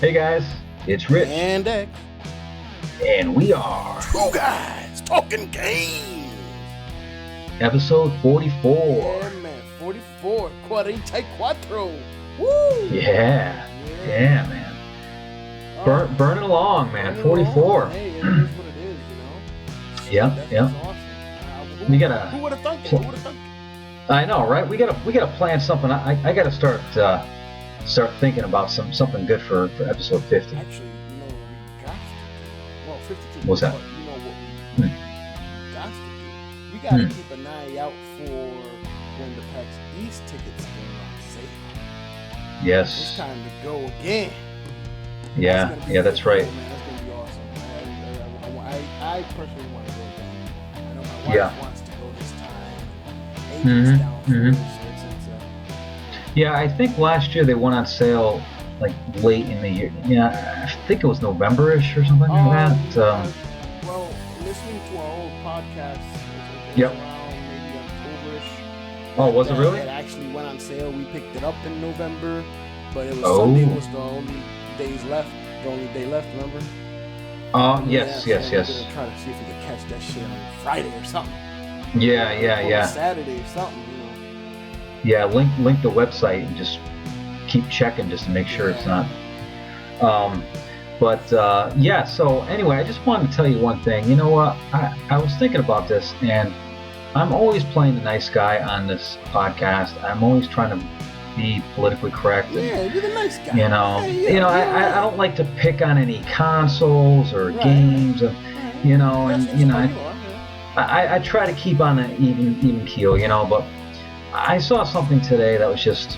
Hey guys, it's Rich, And X. and we are Two guys talking games. episode 44. Yeah, man. 44. Cuatro. Woo! Yeah, man. Burning along, man. Burning 44. along. Hey, it is what it is, you know. Yep, That's yep. awesome. We gotta. Who would have thunk it? Who would have thunk it? I know, right? We gotta plan something. I gotta start thinking about something good for episode 50. Actually, you know what we got to do? Well, 52. What's that? But you know what we got to do? We got to keep an eye out for when the PAX East tickets go on sale. It's Yes. time to go again. Yeah, that's right. Cool, man. That's gonna be awesome. I personally want to go again. I know my wife wants to go this time. Amy's down for it, so it's Yeah, I think last year they went on sale like late in the year. Yeah, I think it was November-ish or something like that. well, listening to our old podcast, it was Yep. around maybe October-ish. Oh, was it really? It actually went on sale. We picked it up in November, but it was Oh. Sunday was the only days left. The only day left, remember? Yes. We're gonna try to see if we can catch that shit on Friday or something. Yeah. Or Saturday or something, you know. Yeah, link the website and just keep checking just to make sure it's not. Yeah. So anyway, I just wanted to tell you one thing. You know what? I was thinking about this, and I'm always playing the nice guy on this podcast. I'm always trying to be politically correct. And, Yeah, you're the nice guy. I don't like to pick on any consoles or games, and I try to keep on an even keel, but I saw something today that was just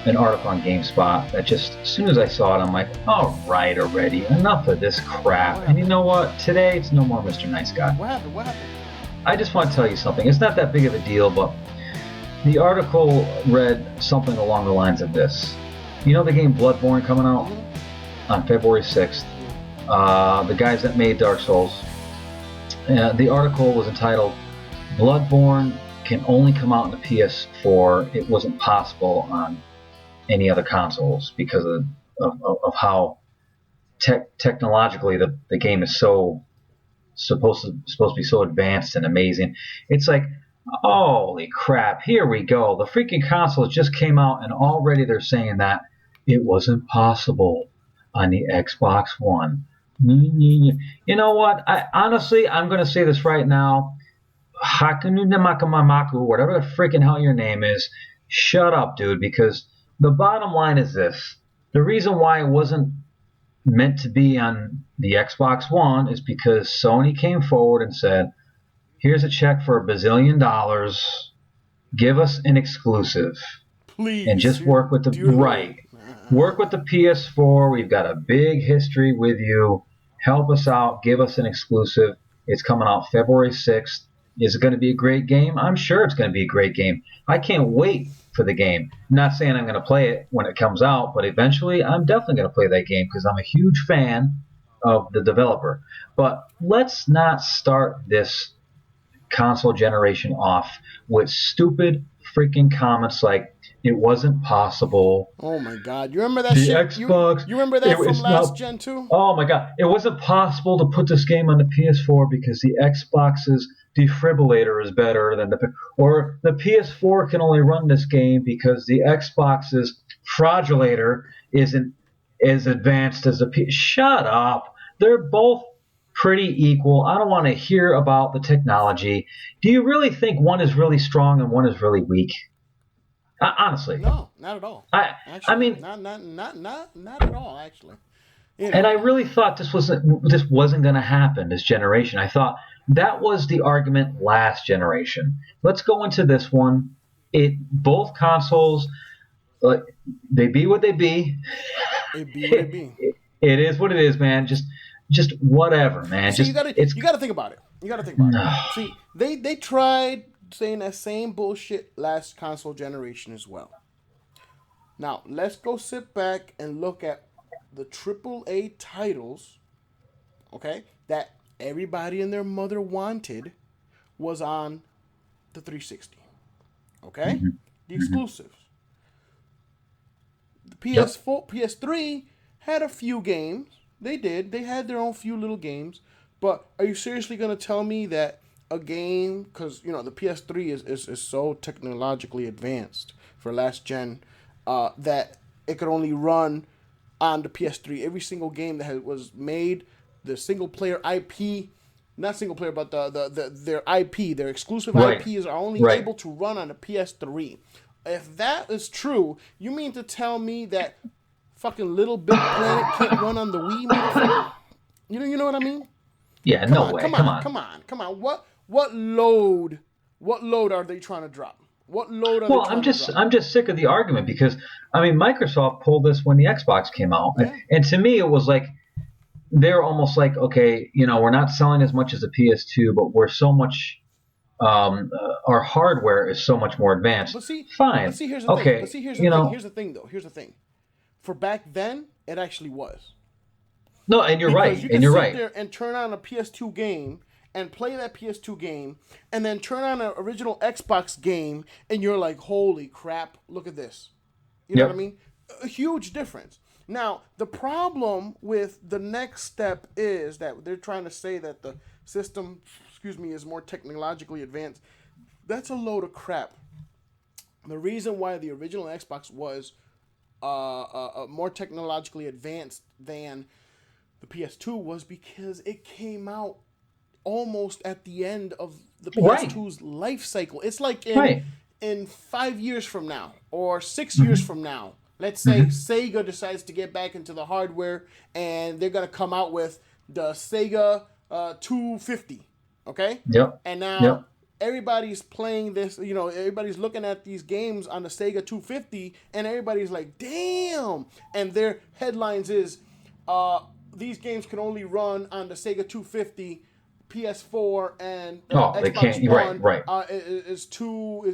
an article on GameSpot that just, as soon as I saw it, I'm like, all right already, enough of this crap. And you know what? Today, it's no more Mr. Nice Guy. What happened? I just want to tell you something. It's not that big of a deal, but the article read something along the lines of this. You know the game Bloodborne coming out on February 6th? The guys that made Dark Souls. The article was entitled, Bloodborne can only come out on the PS4. It wasn't possible on any other consoles because of how technologically the game is so supposed to be so advanced and amazing. It's like, holy crap, here we go. The freaking consoles just came out and already they're saying that it wasn't possible on the Xbox One. You know what? I'm going to say this right now. Hakunu Namakamamaku, whatever the freaking hell your name is, shut up, dude, because the bottom line is this. The reason why it wasn't meant to be on the Xbox One is because Sony came forward and said, here's a check for $1 bazillion. Give us an exclusive. Please. And just work with Work with the PS4. We've got a big history with you. Help us out. Give us an exclusive. It's coming out February 6th. Is it going to be a great game? I'm sure it's going to be a great game. I can't wait for the game. I'm not saying I'm going to play it when it comes out, but eventually I'm definitely going to play that game because I'm a huge fan of the developer. But let's not start this console generation off with stupid freaking comments like it wasn't possible. Oh my God! You remember that shit? Xbox, you remember that from last gen too? Oh my God! It wasn't possible to put this game on the PS4 because the Xbox's defibrillator is better than or the PS4 can only run this game because the Xbox's fraudulator isn't as advanced as the PS. Shut up! They're both pretty equal. I don't want to hear about the technology. Do you really think one is really strong and one is really weak? Honestly, no, not at all. I mean, not at all. Actually, and I really thought this wasn't going to happen this generation. I thought that was the argument last generation. Let's go into this one. Both consoles, they be what they be. It be what it be. It is what it is, man. Just whatever, man. See, you got to think about it. See, they tried saying that same bullshit last console generation as well. Now, let's go sit back and look at the AAA titles, okay, that everybody and their mother wanted was on the 360. Okay? The exclusives. The PS4, PS3 had a few games. They did. They had their own few little games. But are you seriously going to tell me that a game, because, the PS3 is so technologically advanced for last gen, that it could only run on the PS3. Every single game that was made, the single player IP, not single player, but their IP, their exclusive Right. IPs are only Right. able to run on the PS3. If that is true, you mean to tell me that fucking Little Big Planet can't run on the Wii, motherfucker? You know what I mean? Yeah, Come no on, way. come Come on, on. come on, come on. What load? What load are they trying to drop? What load are they Well, trying to drop? I'm just sick of the argument because I mean Microsoft pulled this when the Xbox came out, Yeah. and to me it was like they're almost like, okay, we're not selling as much as the PS2, but we're so much our hardware is so much more advanced. But see, Fine, here's the thing. But okay, see, here's the thing. Here's the thing, though. Here's the thing. For back then, it actually was. no, and you're Because right, you and can you're sit right. there and turn on a PS2 game and play that PS2 game, and then turn on an original Xbox game, and you're like, holy crap, look at this. You know Yep. what I mean? A huge difference. Now, the problem with the next step is that they're trying to say that the system, is more technologically advanced. That's a load of crap. The reason why the original Xbox was more technologically advanced than the PS2 was because it came out almost at the end of the Right. PS2's life cycle. It's like Right. in 5 years from now or 6 years from now. Let's say Sega decides to get back into the hardware and they're gonna come out with the Sega 250. Okay. Yep. And now Yep. everybody's playing this. Everybody's looking at these games on the Sega 250, and everybody's like, "Damn!" And their headlines is, "These games can only run on the Sega 250." PS4 and They Xbox can't. One Right. is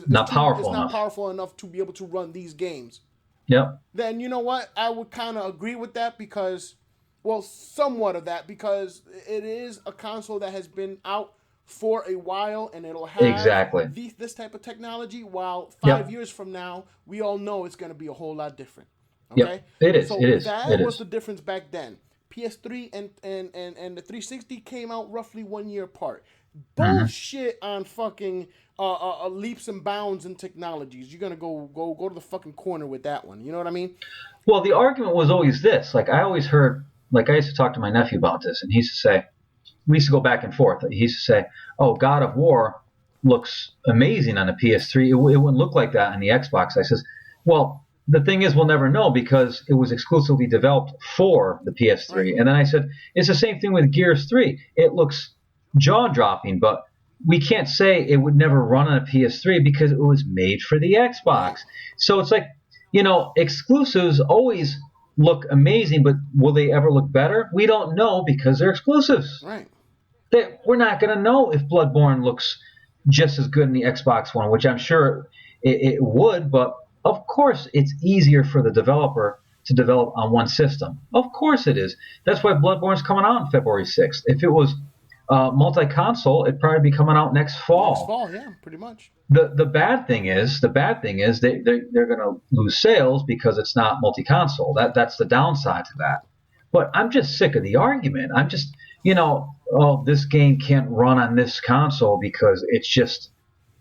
Not too, powerful it's not enough. powerful enough to be able to run these games. Yep. Then you know what? I would kind of agree with that because, well, somewhat of that because it is a console that has been out for a while and it'll have Exactly. this type of technology. While Yep. 5 years from now, we all know it's going to be a whole lot different. Yep. Okay, It is. So It is. that It was is. the difference back then. PS3 and the 360 came out roughly 1 year apart. Bullshit on fucking leaps and bounds in technologies. You're gonna go to the fucking corner with that one. You know what I mean? Well, the argument was always this. Like I always heard. Like I used to talk to my nephew about this, and he used to say, we used to go back and forth. He used to say, "Oh, God of War looks amazing on the PS3. It wouldn't look like that on the Xbox." I says, "Well, the thing is, we'll never know because it was exclusively developed for the PS3." Right. And then I said, "It's the same thing with Gears 3. It looks jaw-dropping, but we can't say it would never run on a PS3 because it was made for the Xbox." Right. So it's like, exclusives always look amazing, but will they ever look better? We don't know because they're exclusives. Right. We're not going to know if Bloodborne looks just as good in the Xbox One, which I'm sure it would, but of course it's easier for the developer to develop on one system. Of course it is. That's why Bloodborne's coming out on February 6th. If it was multi-console, it'd probably be coming out next fall. Next fall, yeah, pretty much. The bad thing is they're going to lose sales because it's not multi-console. That's the downside to that. But I'm just sick of the argument. I'm just, this game can't run on this console because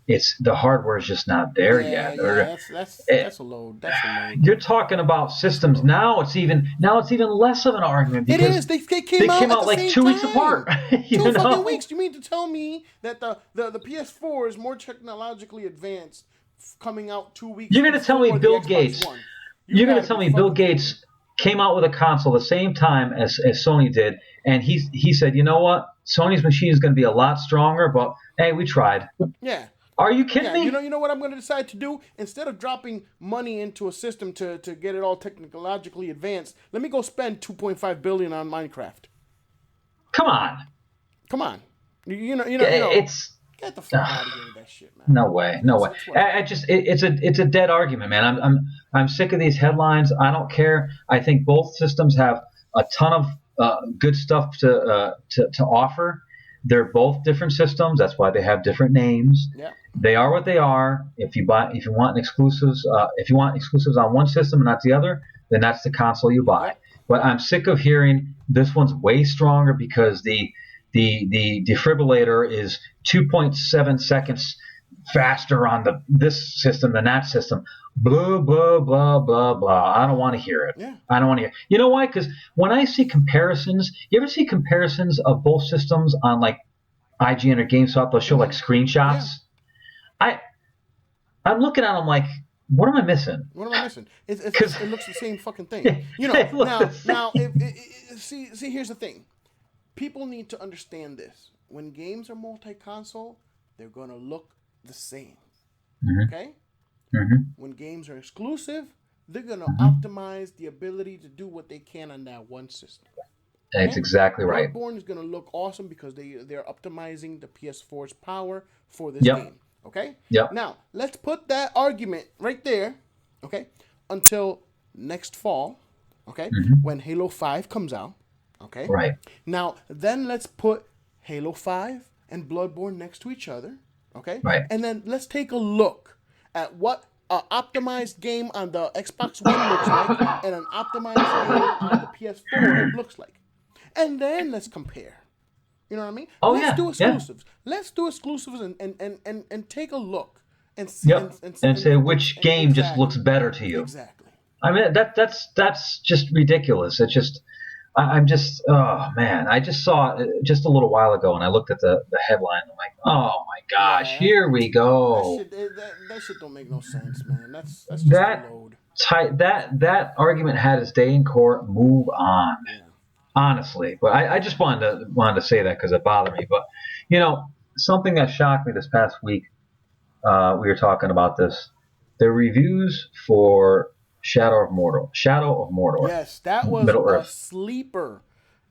it's the hardware is just not there yet. Yeah, that's a load. That's a load. You're talking about systems now. It's even less of an argument It because is. They came out at the like same 2 weeks time. apart. 2 fucking weeks. You mean to tell me that the PS4 is more technologically advanced coming out 2 weeks? You're going to tell me before the Bill Xbox Gates? One? You're going to gotta tell be me Bill fucking kidding Gates came out with a console the same time as Sony did, and he said, "You know what? Sony's machine is going to be a lot stronger, but hey, we tried." me. Yeah. Are you kidding me? You know what I'm going to decide to do? Instead of dropping money into a system to get it all technologically advanced, let me go spend $2.5 billion on Minecraft. Come on. Come on. You know. It's Get the fuck out of here with that shit, man. no way. That's what It's a dead argument, man. I'm sick of these headlines. I don't care. I think both systems have a ton of good stuff to offer. They're both different systems. That's why they have different names. Yeah. They are what they are. If you want exclusives on one system and not the other, then that's the console you buy. Yeah. but I'm sick of hearing this one's way stronger because the defibrillator is 2.7 seconds faster on this system than that system. Blah blah blah blah blah. I don't want to hear it. Yeah. I don't want to hear. You know why? Because when I see comparisons, you ever see comparisons of both systems on like IGN or GameStop? They'll show like screenshots. Yeah. I'm looking at them like, what am I missing? What am I missing? It looks the same fucking thing. You know, now, see, here's the thing. People need to understand this. When games are multi-console, they're going to look the same. Mm-hmm. Okay? Mm-hmm. When games are exclusive, they're going to optimize the ability to do what they can on that one system. Okay? That's exactly right. Bloodborne is going to look awesome because they're optimizing the PS4's power for this game. Okay? Yep. Now, let's put that argument right there, okay, until next fall, okay, when Halo 5 comes out, okay? Right. Now, then let's put Halo 5 and Bloodborne next to each other, okay? Right. And then let's take a look at what an optimized game on the Xbox One looks like and an optimized game on the PS4 looks like. And then let's compare. You know what I mean? Let's do exclusives. Yeah. Let's do exclusives and take a look and see and say which game just looks better to you. Exactly. I mean that's just ridiculous. It's just I'm just oh man. I just saw it just a little while ago and I looked at the headline and I'm like, oh my gosh, here we go. That shit don't make no sense, man. That's just a load. That argument had its day in court. Move on. Yeah. Honestly, but I just wanted to say that because it bothered me. But you know, something that shocked me this past week, we were talking about this. The reviews for Shadow of Mordor. Yes, that was a sleeper.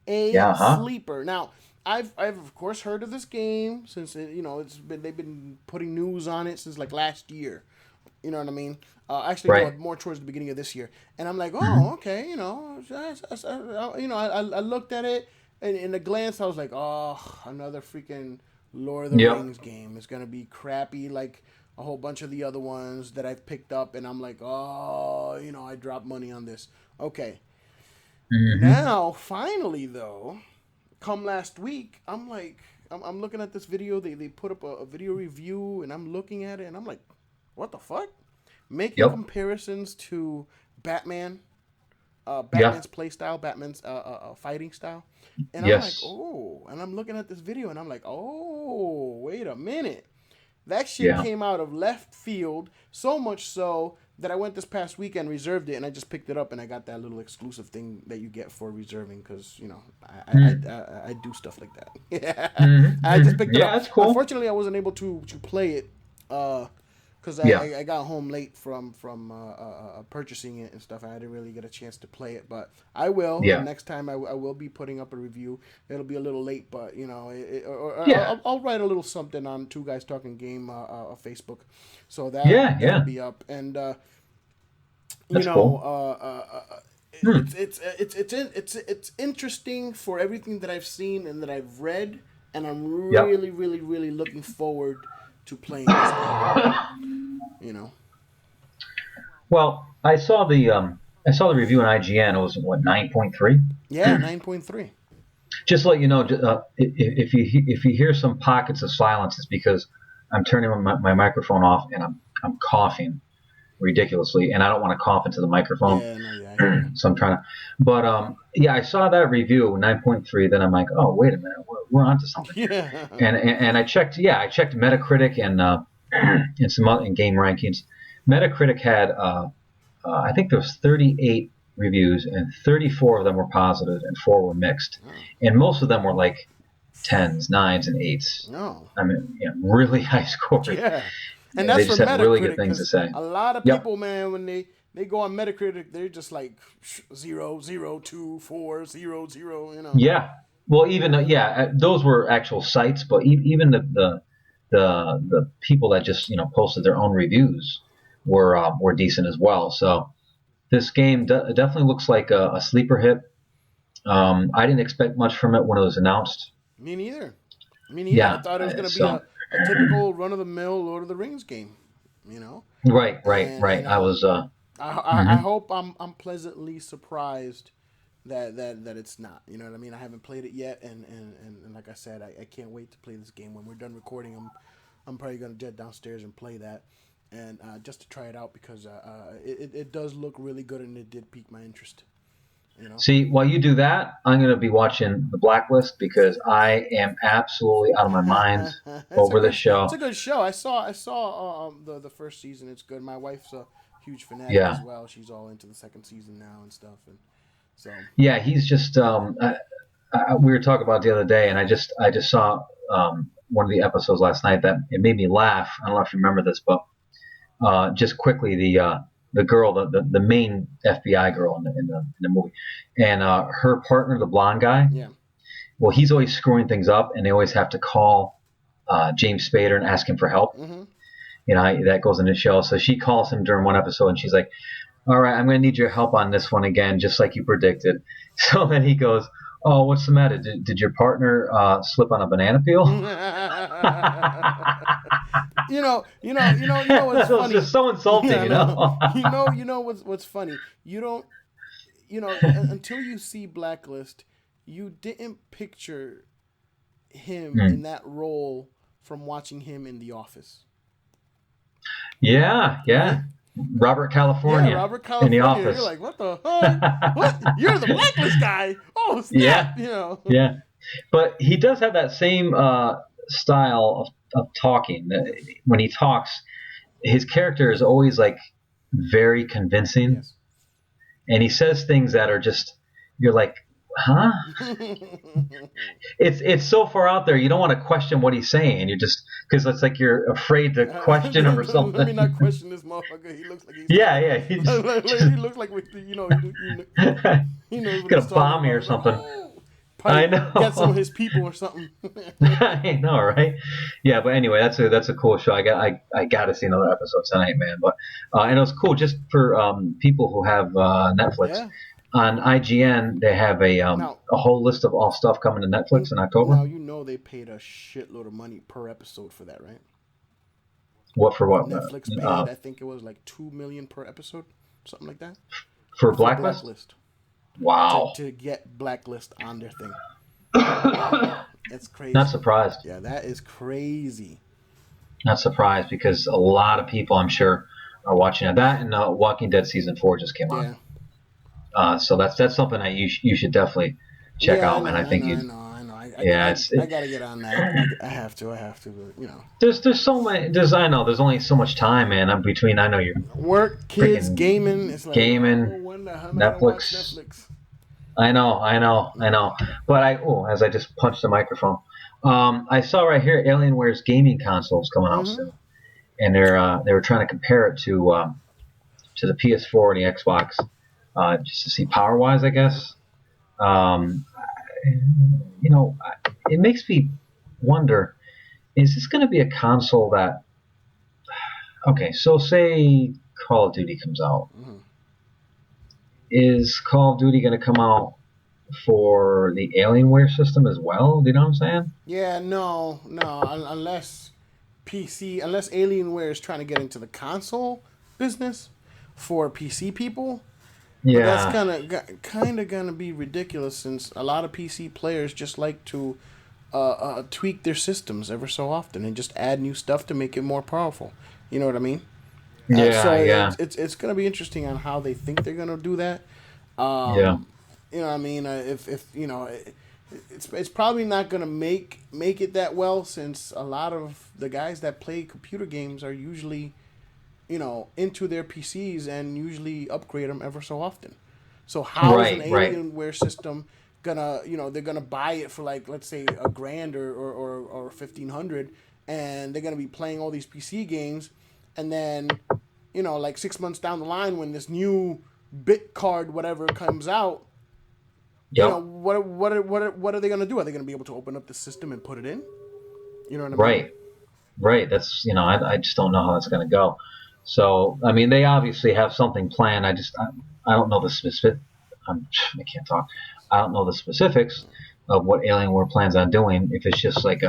Sleeper. Now, I've of course heard of this game since they've been putting news on it since like last year. You know what I mean? Actually, more towards the beginning of this year. And I'm like, oh, okay, I looked at it, and in a glance, I was like, oh, another freaking Lord of the Rings game. It's going to be crappy like a whole bunch of the other ones that I've picked up, and I'm like, oh, I dropped money on this. Okay. Mm-hmm. Now, finally, though, come last week, I'm like, I'm looking at this video. They put up a video review, and I'm looking at it, and I'm like, what the fuck? Making comparisons to Batman's play style, Batman's fighting style. And I'm like, oh. And I'm looking at this video, and I'm like, oh, wait a minute. That shit came out of left field, so much so that I went this past weekend, reserved it, and I just picked it up, and I got that little exclusive thing that you get for reserving because, I do stuff like that. I just picked it up. That's cool. Unfortunately, I wasn't able to play it because I got home late from purchasing it and stuff. I didn't really get a chance to play it, but I will. Yeah. Next time I will be putting up a review. It'll be a little late, but I'll write a little something on Two Guys Talking Game Facebook, so that'll be up. And it's interesting for everything that I've seen and that I've read, and I'm really, really, really looking forward to playing this game. Well, I saw the review on IGN. It was 9.3. Yeah, 9.3. Just to let you know, if you hear some pockets of silence, it's because I'm turning my microphone off and I'm coughing ridiculously, and I don't want to cough into the microphone. So I'm trying to. But I saw that review 9.3. Then I'm like, oh, wait a minute, we're onto something. Yeah. And I checked. Yeah, I checked Metacritic and some other game rankings. Metacritic had I think there was 38 reviews, and 34 of them were positive, and 4 were mixed, and most of them were like 10s, 9s, and 8s. No, I mean, really high scores. Yeah. And that's they just for have Metacritic, really good things to say. A lot of people, man, when they go on Metacritic, they're just like 0, 0, 2, 4, 0, 0, Yeah. Well, even those were actual sites, but even the people that just posted their own reviews were decent as well. So this game definitely looks like a sleeper hit. I didn't expect much from it when it was announced. Me neither. Yeah, I thought it was going to be a typical run-of-the-mill Lord of the Rings game, Right. I was. I hope I'm pleasantly surprised that it's not. You know what I mean? I haven't played it yet, and like I said, I can't wait to play this game. When we're done recording, I'm probably gonna jet downstairs and play that, and just to try it out because it does look really good and it did pique my interest. You know. See, while you do that, I'm going to be watching The Blacklist because I am absolutely out of my mind over this show. It's a good show. I saw the first season. It's good. My wife's a huge fanatic Yeah. as well. She's all into the second season now and stuff. And so Yeah, he's just. We were talking about it the other day, and I just saw one of the episodes last night that it made me laugh. I don't know if you remember this, but just quickly the girl, the main FBI girl in the movie, and her partner, the blonde guy. yeah. Well, he's always screwing things up, and they always have to call James Spader and ask him for help. Mm-hmm. You know, that goes in the show. So she calls him during one episode, and she's like, "All right, I'm going to need your help on this one again, just like you predicted." So then he goes, "Oh, what's the matter? Did your partner slip on a banana peel?" You know what's That was funny? just so insulting, Yeah, you know. you know what's funny? You don't, until you see Blacklist, you didn't picture him in that role from watching him in The Office. Yeah. Right? Robert California. Yeah, Robert California. In The Office. You're like, what the fuck? What? You're the Blacklist guy? Oh, snap! Yeah. Yeah. But he does have that same style of talking. When he talks, his character is always like very convincing, Yes. and he says things that are just, you're like, huh? It's so far out there, you don't want to question what he's saying. You just, because it's like you're afraid to question him or something. Let me not question this motherfucker. He looks like he's Yeah. He looks like gonna bomb me or something. Probably I know. Get some of his people or something. I know, right? Yeah, but anyway, that's a cool show. I got to see another episode tonight, man. But and it was cool just for people who have Netflix. Yeah. On IGN, they have a whole list of all stuff coming to Netflix in October. Now you know they paid a shitload of money per episode for that, right? What for what? Netflix paid, I think it was like $2 million per episode, something like that. For Blacklist? Wow. To get Blacklist on their thing. That's crazy. Not surprised. Yeah, that is crazy. Not surprised because a lot of people, I'm sure, are watching it. That and Walking Dead season 4 just came out. Yeah. So that's something that you should definitely check out, man. I think you. I know. I gotta get on that. I have to. But, There's so many. There's only so much time, man. I'm between. I know you're work, kids, gaming. It's like gaming, Netflix. I know. But as I just punched the microphone, I saw right here Alienware's gaming consoles coming out soon, and they were trying to compare it to the PS4 and the Xbox, just to see power wise, I guess. It makes me wonder, is this going to be a console that, okay, so say Call of Duty comes out. Is Call of Duty going to come out for the Alienware system as well? Do you know what I'm saying? Yeah, no, unless Alienware is trying to get into the console business for PC people. Yeah. But that's kind of gonna be ridiculous since a lot of PC players just like to tweak their systems ever so often and just add new stuff to make it more powerful. You know what I mean? Yeah. It's gonna be interesting on how they think they're gonna do that. Yeah. You know what I mean? It's probably not gonna make it that well since a lot of the guys that play computer games are usually into their PCs and usually upgrade them ever so often. So how is an Alienware system gonna, they're gonna buy it for like, let's say $1,000 or $1,500, and they're gonna be playing all these PC games, and then, like 6 months down the line when this new bit card whatever comes out, what are they gonna do? Are they gonna be able to open up the system and put it in? You know what I mean? Right. That's I just don't know how that's gonna go. So, I mean, they obviously have something planned. I don't know the specific. I can't talk. I don't know the specifics of what Alienware plans on doing. If it's just like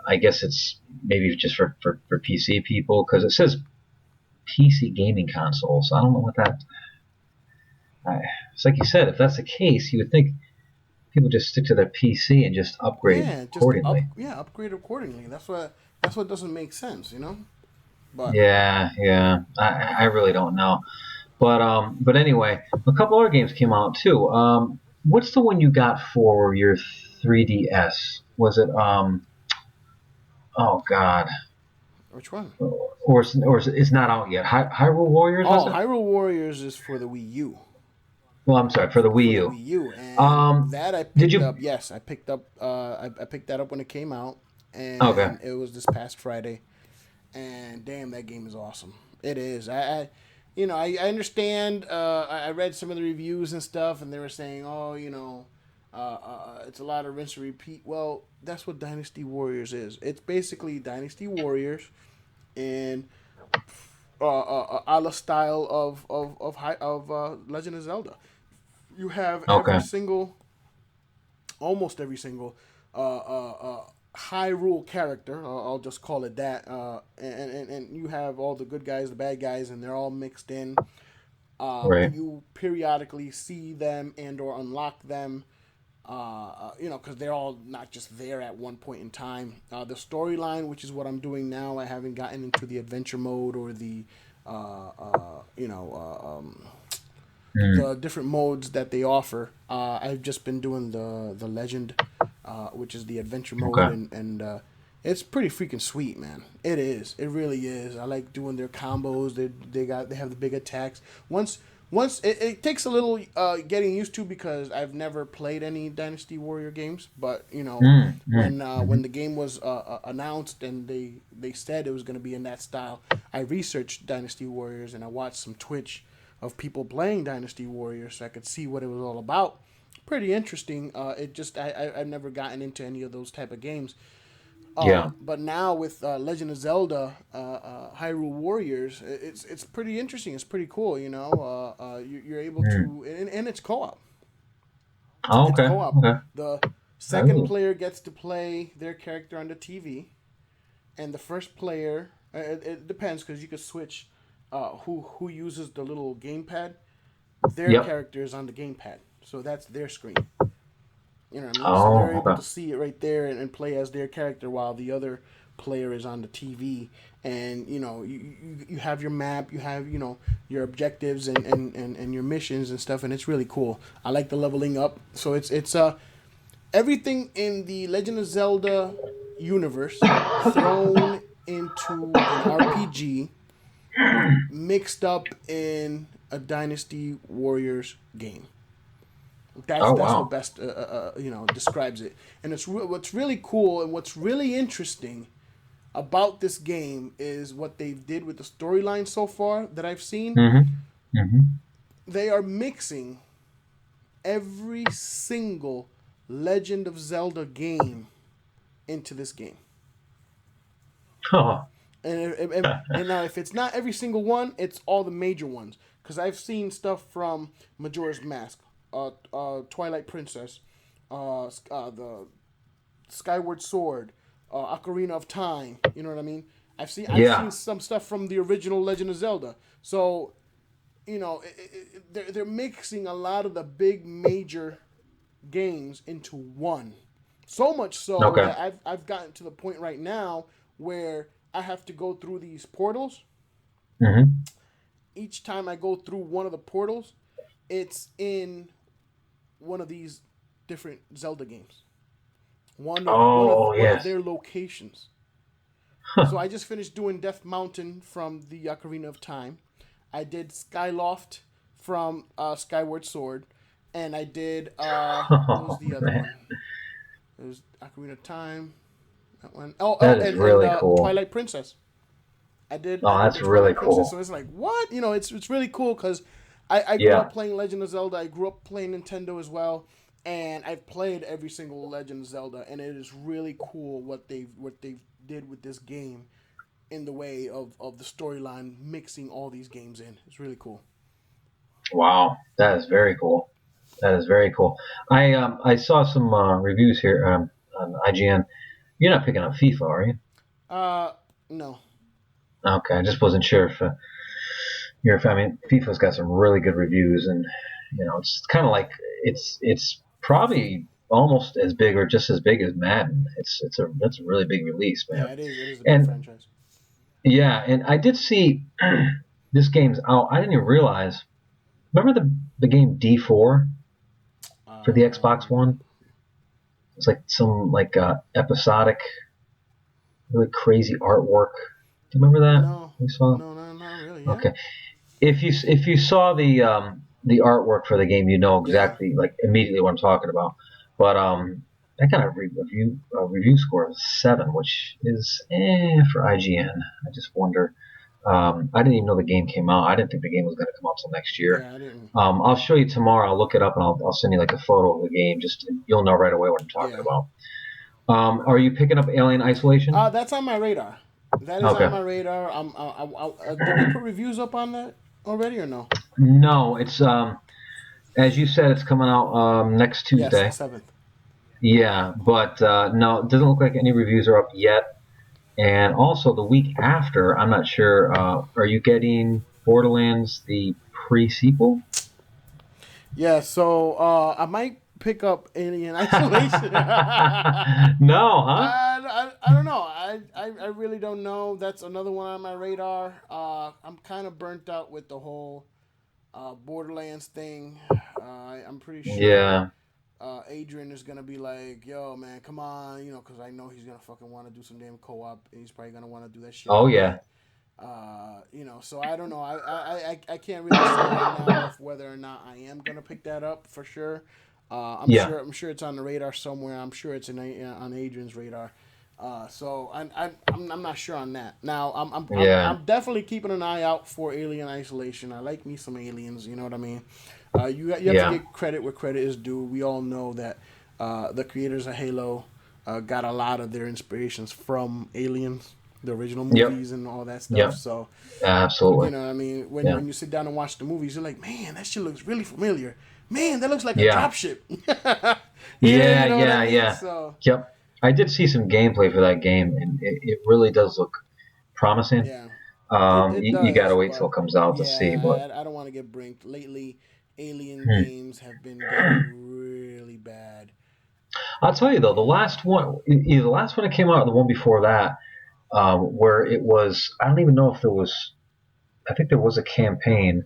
I guess it's maybe just for PC people because it says PC gaming console. So I don't know what that. it's like you said, if that's the case, you would think people just stick to their PC and just upgrade Yeah, just accordingly. upgrade accordingly. That's what doesn't make sense, But Yeah, yeah. I really don't know. But anyway, a couple other games came out too. What's the one you got for your 3DS? Was it oh God, which one? or it's not out yet? Hyrule Warriors was Oh, it? Hyrule Warriors is for the Wii U. Well, I'm sorry, for the Wii For the U. Wii U, and that I Did picked you? up. Yes, I picked up. I picked that up when it came out, Okay, and it was this past Friday. And damn, that game is awesome. It is. I understand. I read some of the reviews and stuff, and they were saying, oh, it's a lot of rinse and repeat. Well, that's what Dynasty Warriors is. It's basically Dynasty Warriors in a la style of Legend of Zelda. You have okay, almost every single Hyrule character. I'll just call it that. And you have all the good guys, the bad guys, and they're all mixed in. right, You periodically see them and or unlock them. Because they're all not just there at one point in time. The storyline, which is what I'm doing now, I haven't gotten into the adventure mode or mm, the different modes that they offer. I've just been doing the legend, which is the adventure mode, okay, and it's pretty freaking sweet, man. It is. It really is. I like doing their combos. They have the big attacks. It takes a little getting used to because I've never played any Dynasty Warrior games, but when mm. the game was announced and they said it was going to be in that style, I researched Dynasty Warriors and I watched some Twitch of people playing Dynasty Warriors so I could see what it was all about. Pretty interesting. I've never gotten into any of those type of games. Yeah, But now with Legend of Zelda, Hyrule Warriors, it's pretty interesting. It's pretty cool. You're able mm. to, and it's co-op. Oh, It's okay, co-op. okay. The second Oh, player gets to play their character on the TV, and the first player. It depends because you could switch. Who uses the little gamepad? Their yep. character is on the gamepad, so that's their screen. You know what I mean? So they're Oh, able okay. to see it right there and play as their character while the other player is on the TV. And you have your map, you have your objectives and your missions and stuff, and it's really cool. I like the leveling up. So it's everything in the Legend of Zelda universe thrown into an RPG mixed up in a Dynasty Warriors game. That's Oh, that's what wow. best describes it. And what's really cool and what's really interesting about this game is what they did with the storyline so far that I've seen. Mm-hmm. Mm-hmm. They are mixing every single Legend of Zelda game into this game. Oh, And now, if it's not every single one, it's all the major ones. Because I've seen stuff from Majora's Mask, Twilight Princess, the Skyward Sword, Ocarina of Time. You know what I mean? I've seen yeah. some stuff from the original Legend of Zelda. So they're mixing a lot of the big major games into one. So much so Okay. that I've gotten to the point right now where I have to go through these portals. Mm-hmm. Each time I go through one of the portals, it's in one of these different Zelda games. One of one of Oh, one of yes. their locations. So I just finished doing Death Mountain from the Ocarina of Time. I did Skyloft from Skyward Sword, and I did what was Oh, the other man. one? It was Ocarina of Time. That one. Oh, That oh, is and really cool. Twilight Princess. I did Oh, I did that's the really Twilight Princess. cool. So it's like what it's really cool because I grew Yeah. up playing Legend of Zelda. I grew up playing Nintendo as well, and I've played every single Legend of Zelda, and it is really cool what they did with this game in the way of the storyline mixing all these games in. It's really cool. Wow. That is very cool. That is very cool. I saw some reviews here on IGN. You're not picking up FIFA, are you? Uh, no. Okay, I just wasn't sure if you're. If, I mean, FIFA's got some really good reviews, and It's kind of like it's probably almost as big or just as big as Madden. That's a really big release, man. Yeah, it is. It is a big And franchise. yeah, and I did see this game's out. I didn't even realize. Remember the game D4 for the Xbox Um, One? It's like some like episodic, really crazy artwork. Do you remember that? no, You saw? no, no, not really. Yeah, Okay. If you saw the artwork for the game, you know yeah. exactly like immediately what I'm talking about. But that kind of review score is 7, which is for IGN. I just wonder. I didn't even know the game came out. I didn't think the game was going to come out till next year. Yeah, I didn't. I'll show you tomorrow. I'll look it up and I'll send you like a photo of the game. You'll know right away what I'm talking Yeah. about. Are you picking up Alien Isolation? That's on my radar. That is on Okay. my radar. Did they put reviews up on that already or no? No, it's as you said, it's coming out next Yes, the Tuesday. 7th. Yeah, but no, it doesn't look like any reviews are up yet. And also the week after, I'm not sure. Are you getting Borderlands the pre-sequel? Yeah, so I might pick up Alien Isolation. No, huh? I don't know. I really don't know. That's another one on my radar. I'm kind of burnt out with the whole Borderlands thing. I'm pretty sure Yeah. Adrian is gonna be like, "Yo, man, come on," because I know he's gonna fucking want to do some damn co-op, and he's probably gonna want to do that shit Oh with yeah. me. So I don't know. I can't really say right now if whether or not I am gonna pick that up for sure. Yeah. I'm sure it's on the radar somewhere. I'm sure it's on Adrian's radar. So I'm not sure on that. Now Yeah. I'm definitely keeping an eye out for Alien Isolation. I like me some aliens. You know what I mean? You have to Yeah. get credit where credit is due. We all know that the creators of Halo got a lot of their inspirations from Aliens, the original Yep. movies and all that stuff. Yep. So you Absolutely. know what I mean? Yeah. When you sit down and watch the movies, you're like, man, that shit looks really familiar. Man, that looks like a Yeah. dropship. Yeah. You know what I Yeah. mean? Yeah. So Yep. I did see some gameplay for that game, and it really does look promising. yeah, it You got does, to wait till but it comes out to see, but yeah, I don't want to get brinked. Lately, Alien games have been getting really bad. I'll tell you though, the Yeah, last one, either the last one that came out or the one before that, where it was, I don't even know if there was, I think there was a campaign,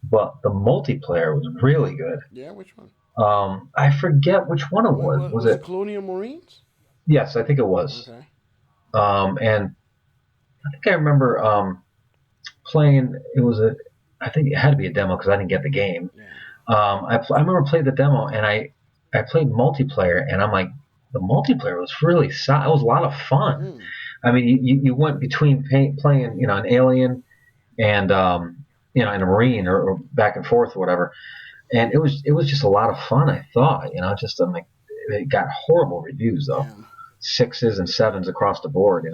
but the multiplayer was really good. yeah. Which one? I forget which one it was. What Was was it? it? Colonial Marines? Yes, I think it was. Okay. And I think I remember playing. It was a, I think it had to be a demo because I didn't get the game. Yeah. I remember playing the demo and I played multiplayer and I'm like, the multiplayer was really it was a lot of fun. Mm. I mean, you went between playing an alien and and a marine or back and forth or whatever, and it was just a lot of fun. I thought, just I'm like, it got horrible reviews though, Damn. 6s and 7s across the board,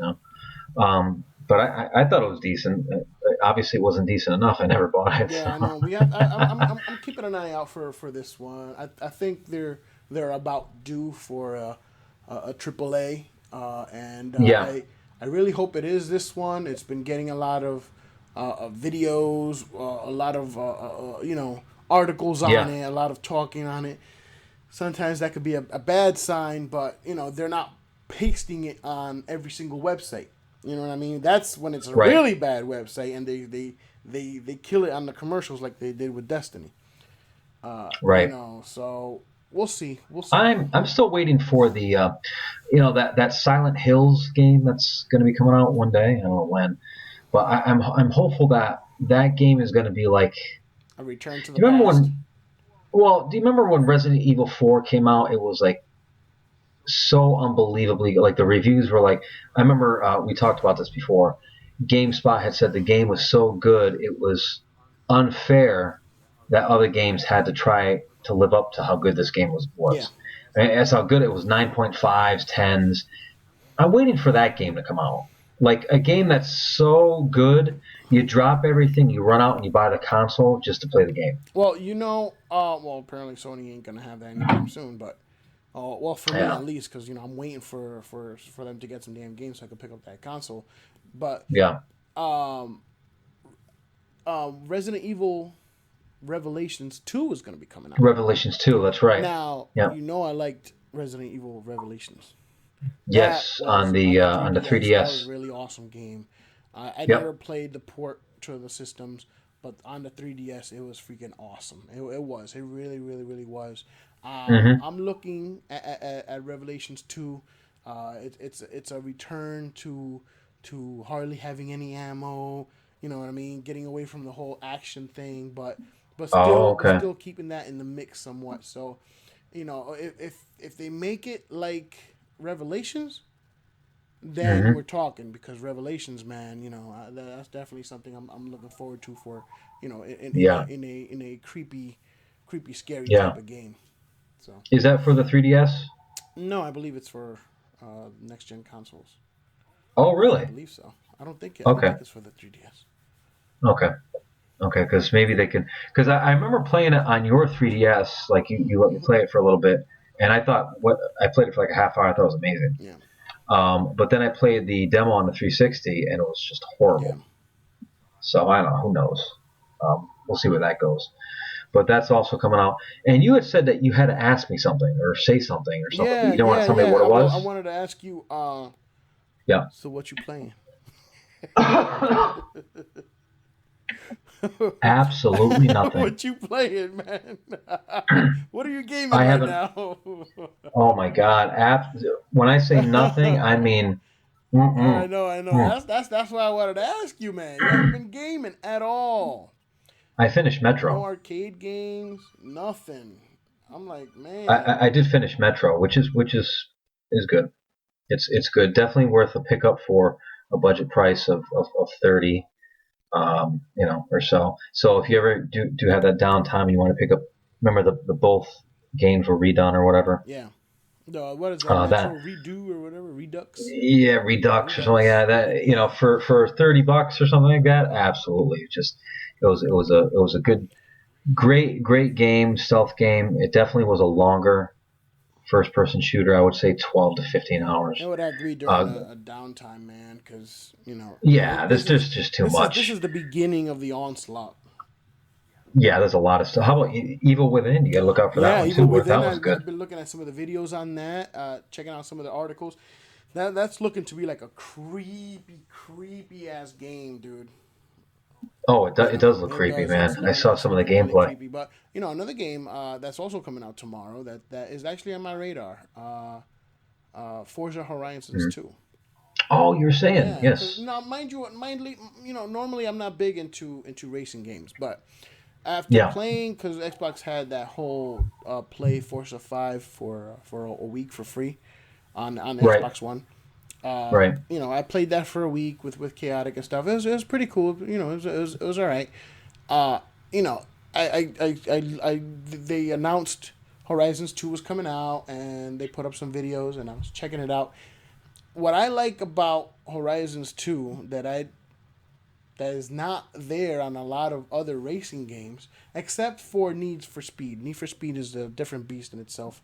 but I thought it was decent. Obviously, it wasn't decent enough. I never bought it. Yeah, I So. know. We have. I'm keeping an eye out for this one. I think they're about due for a AAA, and Yeah, I really hope it is this one. It's been getting a lot of videos, a lot of articles on yeah, it, a lot of talking on it. Sometimes that could be a bad sign, but they're not pasting it on every single website. You know what I mean? That's when it's a right, really bad website, and they kill it on the commercials like they did with Destiny. right. So we'll see. We'll see. I'm still waiting for the that Silent Hills game that's going to be coming out one day. I don't know when, but I'm hopeful that that game is going to be like. A return to the Do you remember past. when? Well, do you remember when Resident Evil 4 came out? It was like so unbelievably like the reviews were like. I remember we talked about this before. GameSpot had said the game was so good it was unfair that other games had to try to live up to how good this game was. Yeah. And that's how good it was. 9.5s, 10s. I'm waiting for that game to come out. Like a game that's so good, you drop everything, you run out and you buy the console just to play the game. Well, apparently Sony ain't gonna have that anytime soon, but. Well, for me Yeah, at least, because I'm waiting for them to get some damn games so I can pick up that console. But yeah, Resident Evil Revelations 2 is going to be coming out. Revelations 2, that's right. Now, Yep. you know I liked Resident Evil Revelations. That Yes, was on the 3DS. That was a really awesome game. I never Yep. played the port to the systems, but on the 3DS, it was freaking awesome. It was. It really, really, really was. Hmm. I'm looking at Revelations 2. It's a return to hardly having any ammo. You know what I mean? Getting away from the whole action thing, Oh, but okay. still keeping that in the mix somewhat. So, if they make it like Revelations, then we're Hmm. talking, because Revelations, man, that's definitely something I'm looking forward to for, Yeah. in a creepy, scary Yeah. type of game. So Is that for the 3DS? no, I believe it's for next gen consoles. Oh, I really? believe so. I don't Okay. think it's for the 3DS. Okay. Okay. Because maybe they can. Because I remember playing it on your 3DS. Like you let me Hmm. play it for a little bit, and I thought what I played it for like a half hour. I thought it was amazing. Yeah, But then I played the demo on the 360, and it was just yeah, horrible. So I don't know. Who knows? We'll see where that goes. But that's also coming out. And you had said that you had to ask me something or say something or something, but you didn't want to tell me what it I was. wanted to ask you. Yeah. So what you playing? Absolutely nothing. What you playing, man? What are you gaming I right haven't. now? Oh my God. When I say nothing, I mean. I Mm-mm. know, I know. Mm. That's why I wanted to ask you, man. You haven't been gaming at all. I finished No Metro. arcade games, nothing. I'm like, I, man. I, I did finish Metro, which is good. It's good. Definitely worth a pickup for a budget price of 30, or so. So if you ever do have that downtime and you want to pick up, remember the both games were redone or whatever. Yeah. No, what is that? That Metro Redo or whatever? Redux? Yeah, Redux or something like Redux. that. For $30 or something like that, absolutely. It was a good, great game, stealth game. It definitely was a longer first person shooter. I would say 12 to 15 hours. It would have to be during Uh, a downtime, man, because yeah, there's just too this much. is the beginning of the onslaught. Yeah, there's a lot of stuff. How about Evil Within? You got to look out for that Yeah, one too. Evil What that Within. was good. I've been looking at some of the videos on that, checking out some of the articles. That's looking to be like a creepy ass game, dude. Oh, it does look creepy, man. I saw It's some of the looking really gameplay. creepy. But another game that's also coming out tomorrow that is actually on my radar. Forza Horizons Mhm. 2. Oh, you're saying Yeah, because yes. now, normally I'm not big into racing games, but after Yeah, playing, because Xbox had that whole play Forza 5 for a week for free on right, Xbox One. right. I played that for a week with Chaotic and stuff. It was pretty cool. It was all right. Uh, you know, they announced Horizons 2 was coming out, and they put up some videos, and I was checking it out. What I like about Horizons 2 that is not there on a lot of other racing games, except for Need for Speed. Need for Speed is a different beast in itself.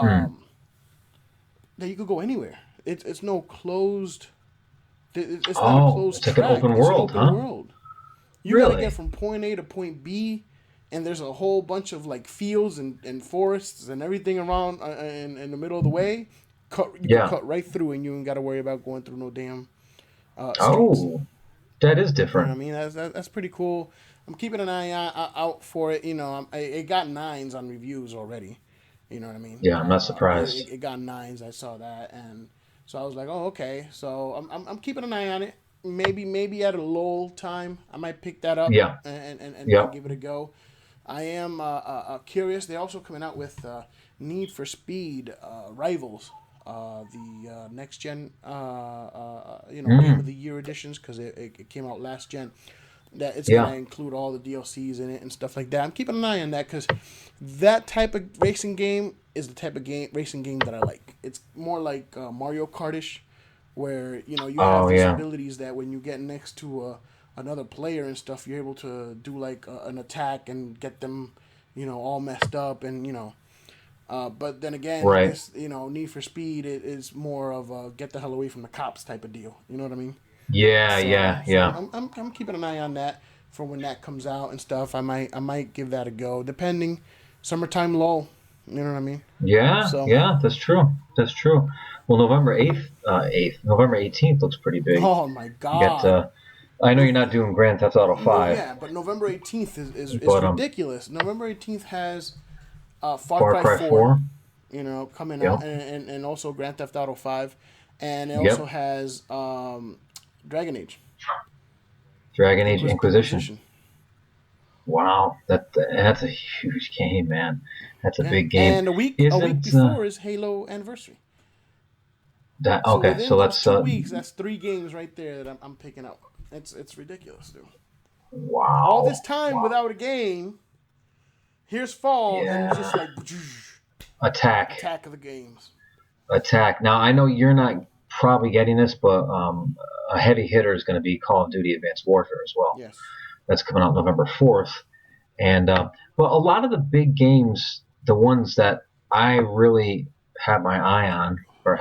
Hmm. That you could go anywhere. It's no closed. It's not a Oh, closed it's like an track. open It's an world, open huh? world. You got to get Really? from point A to point B, and there's a whole bunch of like fields and forests and everything around in the middle of the way. You could Yeah. cut right through, and you ain't got to worry about going through no damn streets. Oh, that is You know what I different. mean? That's pretty cool. I'm keeping an eye out for it. It got nines on reviews already. You know what I mean? Yeah, I'm not surprised. It got nines. I saw that, and so I was like, oh, okay. So I'm keeping an eye on it. Maybe at a lull time, I might pick that up Yeah. and Yep. give it a go. I am curious. They're also coming out with Need for Speed Rivals, the next gen, Game of Mm. the Year editions, because it came out last gen. That it's gonna Yeah. include all the DLCs in it and stuff like that. I'm keeping an eye on that because that type of racing game is the type of racing game that I like. It's more like Mario Kartish, where you have Oh, these yeah. abilities that when you get next to another player and stuff, you're able to do like an attack and get them, all messed up but then again, Right. this Need for Speed it is more of a get the hell away from the cops type of deal. You know what I mean? Yeah. So Yeah. so Yeah. I'm keeping an eye on that. for when that comes out and stuff. I might give that a go, depending. Summertime lull, you know what I mean? Yeah, So, yeah, that's true. That's true. Well, November 18th looks pretty big. oh my You got, God. I know you're not doing Grand Theft Auto No, 5, yeah, but November 18th is but ridiculous. November 18th has Far Far Cry Cry 4, 4. coming Yep. out, and also Grand Theft Auto 5, and it also Yep. has Dragon Age. Dragon Age Inquisition. Wow, that's a huge game, man. That's a Yeah, big game. and a week Isn't before is Halo Anniversary. that So okay? within So those let's 2 weeks, that's 3 games right there that I'm picking up. It's ridiculous, dude. wow. All this time Wow. without a game. Here's fall, and it's just Yeah. like Attack. attack of the games. Now I know you're not probably getting this, but a heavy hitter is going to be Call of Duty Advanced Warfare as well. Yes. That's coming out November 4th, and but a lot of the big games, the ones that I really had my eye on, are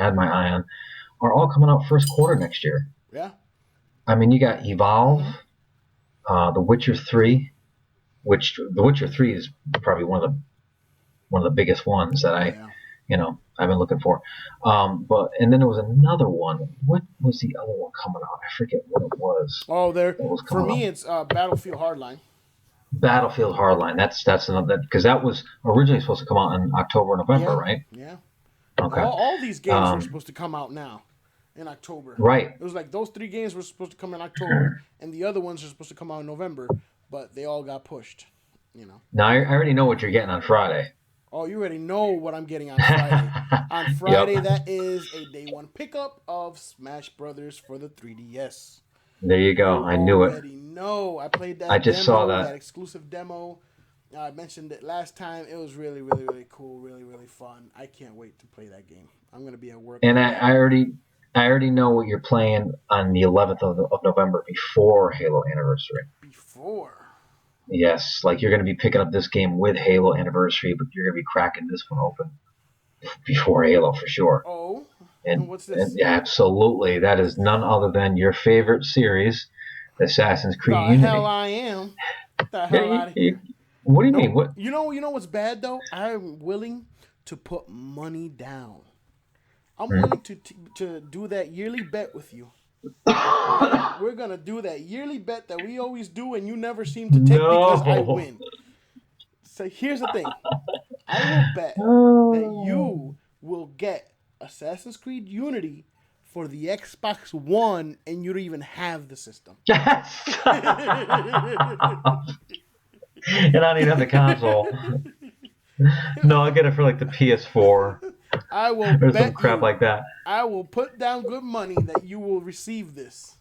all coming out first quarter next year. Yeah. I mean, you got Evolve, The Witcher 3, which The Witcher 3 is probably one of the biggest ones that I've been looking for. And then there was another one. What was the other one coming out? I forget what it was. Oh, for me, out. it's Battlefield Hardline. Battlefield Hardline. That's another, because that was originally supposed to come out in October, November, right? Yeah. Okay. All these games are supposed to come out now, in October. Right. It was like those 3 games were supposed to come in October, and the other ones are supposed to come out in November, but they all got pushed. Now I already know what you're getting on Friday. Oh, you already know what I'm getting on Friday. On Friday, Yep. That is a day one pickup of Smash Brothers for the 3DS. There you go. I knew it. Already know. I played that. I just saw that exclusive demo. I mentioned it last time. It was really, really, really cool. Really, really fun. I can't wait to play that game. I'm gonna be at work. And I already know what you're playing on the 11th of November before Halo Anniversary. Before. Yes, like you're going to be picking up this game with Halo Anniversary, but you're going to be cracking this one open before Halo for sure. Oh, and what's this? Yeah, absolutely. That is none other than your favorite series, Assassin's Creed Unity. The hell I am. The hell out of here. What do you mean? What? You know what's bad though? I'm willing to put money down. I'm willing to do that yearly bet with you. We're gonna do that yearly bet that we always do, and you never seem to take because I win. So here's the thing: I will bet that you will get Assassin's Creed Unity for the Xbox One, and you don't even have the system. Yes. And I don't even have the console. No, I'll get it for like the PS4. I will or bet some crap like that. I will put down good money that you will receive this.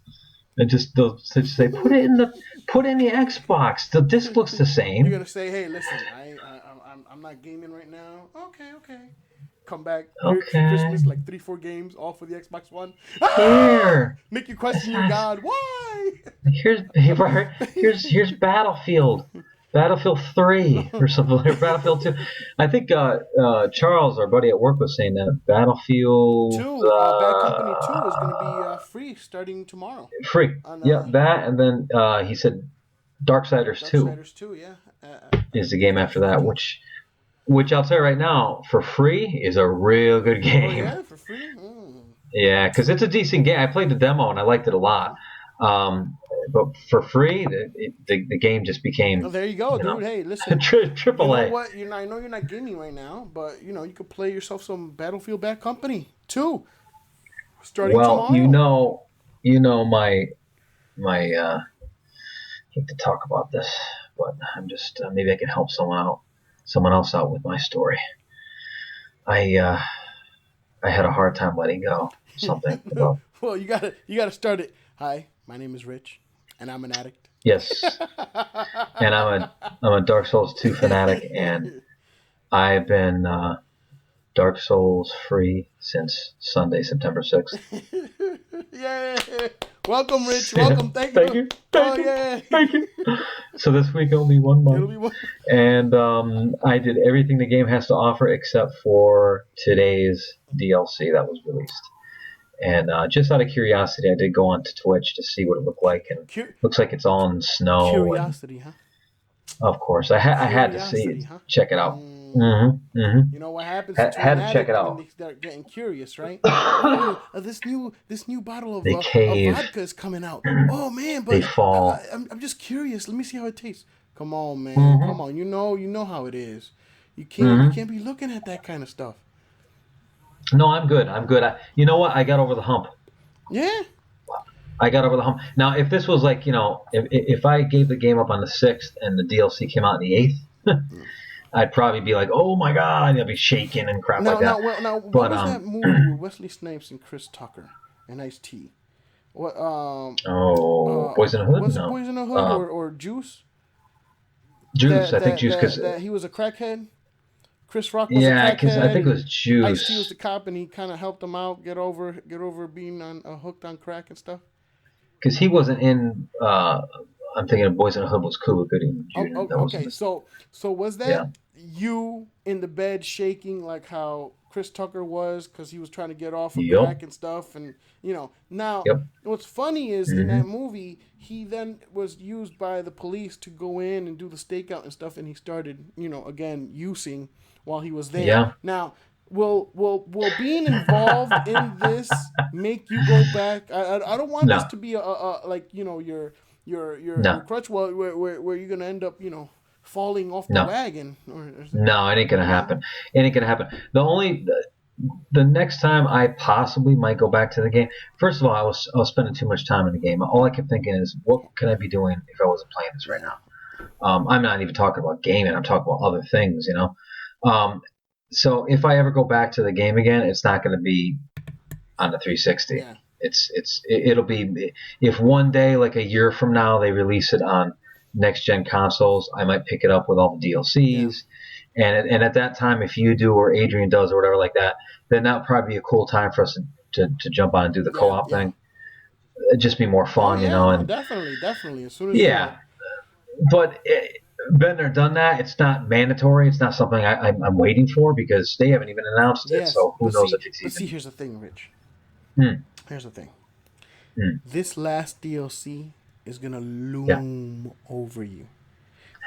And they'll just say, put it in the Xbox. The disc looks the same. You're gonna say, hey, listen, I'm not gaming right now. Okay. Come back. Okay. Christmas, like 3-4 games, all for the Xbox One. Here. Make you question your God. Why? Here's Battlefield. Battlefield 3 or something like Battlefield 2. I think Charles, our buddy at work, was saying that Battlefield 2, Bad Company 2 is going to be free starting tomorrow. Free. That, and then he said Darksiders 2. Darksiders 2, yeah. Is the game after that, which I'll tell you right now, for free is a real good game. Oh, yeah, for free? Yeah, because it's a decent game. I played the demo and I liked it a lot. But for free, the game just became. Oh, there you go, dude. Hey, listen. Triple A. You know what? I know you're not gaming right now, but you could play yourself some Battlefield Bad Company 2. Starting tomorrow. You know my I hate to talk about this, but I'm just maybe I can help someone else out with my story. I had a hard time letting go something about. Well, you gotta start it. Hi, my name is Rich, and I'm an addict. Yes, and I'm a Dark Souls 2 fanatic, and I've been Dark Souls free since Sunday, September 6th. Yeah. Welcome, Rich. Welcome. Thank you. Thank you. So this week it'll be 1 month. It'll be 1. And I did everything the game has to offer except for today's DLC that was released. And just out of curiosity, I did go onto Twitch to see what it looked like, and looks like it's all in snow. Curiosity, huh? Of course, I had to Curiosity, huh? check it out. You know what happens to had an to check it addict when out. they start getting curious, right? Oh, this new bottle They of cave. vodka is coming out. Oh man, They but fall. I'm just curious. Let me see how it tastes. Come on, man. Come on. You know how it is. You can't be looking at that kind of stuff. No, I'm good. You know what? I got over the hump. Yeah. I got over the hump. Now, if this was like, if I gave the game up on the 6th and the DLC came out on the 8th, I'd probably be like, oh my God, I'd be shaking and crap like that. What was that movie with Wesley Snipes and Chris Tucker and Ice-T? What? Boys in the Hood? Was it Boys in the Hood or Juice? Juice, I think Juice, because that he was a crackhead. Chris Rock was a crackhead. Yeah, because I think it was Juice. Ice-T was the cop, and he kind of helped him out get over being hooked on crack and stuff. Because he wasn't in. I'm thinking of Boys in the Hood was Cuba Gooding Jr. Okay, so was that you in the bed shaking like how Chris Tucker was because he was trying to get off of crack and stuff, and now what's funny is in that movie he then was used by the police to go in and do the stakeout and stuff, and he started again using while he was there. Yeah. Now, will being involved in this make you go back? I don't want this to be a like your crutch where you're gonna end up falling off the wagon. No, it ain't gonna happen. It ain't gonna happen. The next time I possibly might go back to the game. First of all, I was spending too much time in the game. All I kept thinking is, what can I be doing if I wasn't playing this right now? I'm not even talking about gaming. I'm talking about other things, So if I ever go back to the game again, it's not going to be on the 360. Yeah. It'll be, if one day, like a year from now, they release it on next gen consoles, I might pick it up with all the DLCs. Yeah. And at that time, if you do or Adrian does or whatever like that, then that would probably be a cool time for us to jump on and do the co-op thing. It'd just be more fun, And definitely. As soon as but been there, done that. It's not mandatory. It's not something I'm waiting for because they haven't even announced it. So who knows if it's even. But see, here's the thing, Rich. Here's the thing. This last DLC is gonna loom over you.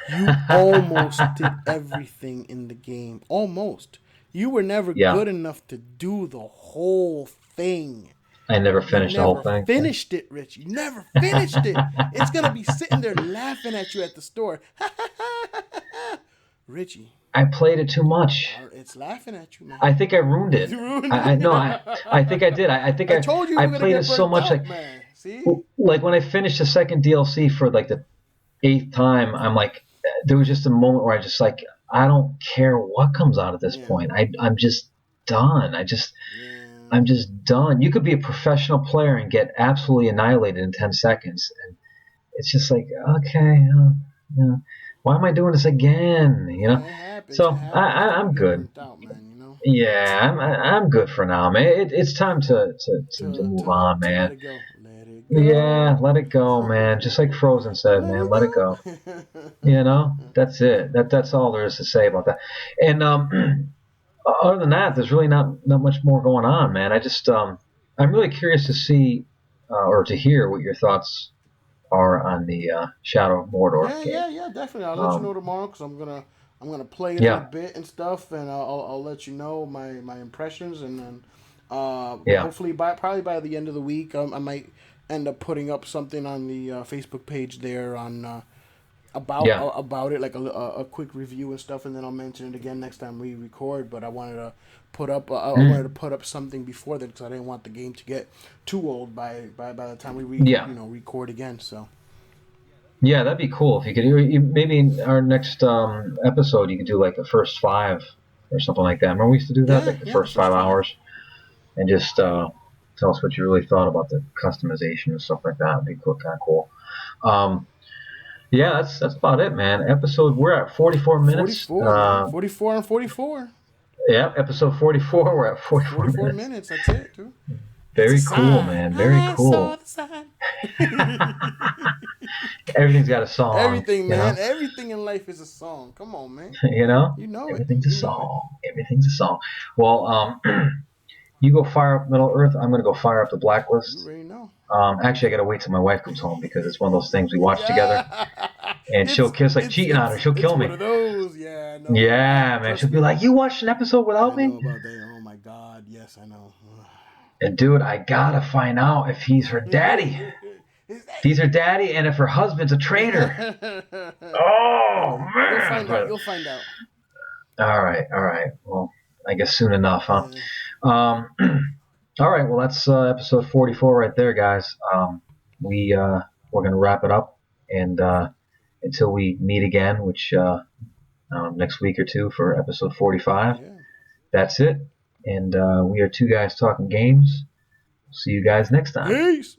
You almost did everything in the game. Almost. You were never good enough to do the whole thing. I never finished the whole thing. Finished it, Rich. You never finished it. It's gonna be sitting there laughing at you at the store. Richie. I played it too much. It's laughing at you, man. I think I ruined it. I think I did. I think I told you I played it so much. Out, man. See? Like when I finished the second DLC for like the 8th time, I'm like, there was just a moment where I just like, I don't care what comes out at this point. I'm just done. I'm just done. You could be a professional player and get absolutely annihilated in 10 seconds. And it's just like, okay, why am I doing this again? So I'm good. I'm good for now, man. It's time to move on, man. Let it go, man. Just like Frozen said, man, let it go. That's it. That's all there is to say about that. And other than that, there's really not much more going on, man. I just I'm really curious to see or to hear what your thoughts are on the Shadow of Mordor game. Yeah, definitely. I'll let you know tomorrow because I'm gonna play it a bit and stuff, and I'll let you know my impressions, and then hopefully probably by the end of the week, I might end up putting up something on the Facebook page there on about it, like a quick review and stuff, and then I'll mention it again next time we record. But I wanted to put up something before that because I didn't want the game to get too old by the time we record again. So yeah, that'd be cool if you could. Maybe in our next episode you could do like the first 5 or something like that. Remember we used to do that, like the first 5 hours, and just tell us what you really thought about the customization and stuff like that. It'd be kind of cool. Yeah, that's about it, man. We're at 44 minutes. 44 and 44. Yeah, episode 44. We're at 44 minutes. That's it, dude. Very cool, man. Very cool. Everything's got a song. Everything, man. Everything in life is a song. Come on, man. You know it. Everything's a song. Everything's a song. Well, You go fire up Middle Earth. I'm gonna go fire up the You Blacklist. already know. Actually, I gotta wait till my wife comes home because it's one of those things we watch together, Yeah, and she'll kiss like cheating on her. She'll it's kill one me. of those. Yeah, I know. Yeah, man. She'll Trust be me. like, "You watched an episode I without know me?" about that. Oh my God. Yes, I know. And dude, I gotta find out if he's her daddy. Is If he's her daddy, and if her husband's a traitor. that? Oh You'll man! find out. But You'll find out. all right, all right. Well, I guess soon enough, huh? Yeah. Um, all right. Well, that's episode 44 right there, guys. We're gonna wrap it up, and until we meet again, which next week or two for episode 45. Yeah. That's it. And we are two guys talking games. See you guys next time. Peace.